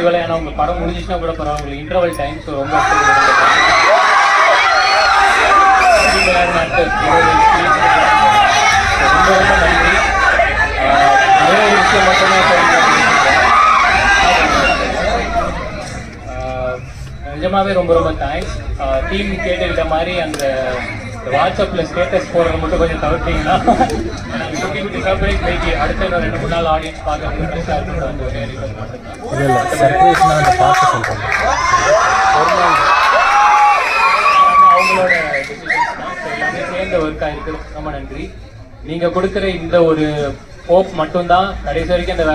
Festival. ஏன்னா உங்க படம் முடிஞ்சிச்சுன்னா கூட பரவாயில்ல, உங்களுக்கு இன்டர்வல் டைம். ஸோ ரொம்ப ரொம்ப ரொம்ப நன்றி. ஒரே ஒரு விஷயம் மட்டும்தான் நிஜமாவே ரொம்ப ரொம்ப தேங்க்ஸ். டீம் கேட்டுக்கிட்ட மாதிரி அந்த வாட்ஸ்அப்ல ஸ்டேட்டஸ் போடுறது மட்டும் கொஞ்சம் தவிர்த்தீங்கன்னா குட்டி குட்டி சர்ப்ரைஸ் வைக்கி அடுத்த இன்னும் 2-3 நாள் ஆடியன்ஸ் பார்க்கறது ஃப்ரெஷ்ஷாக இருக்கிறது வந்து ஒரே ரிக்வெஸ்ட் மட்டும்தான். அவங்களோட டிசிஷன்ஸ் தான். எல்லாமே சேர்ந்த ஒர்க்காக இருக்குது. ரொம்ப நன்றி. நீங்க கொடுக்குற இந்த ஒரு ஹோப் மட்டும்தான் கடைசி வரைக்கும் அந்த வேலை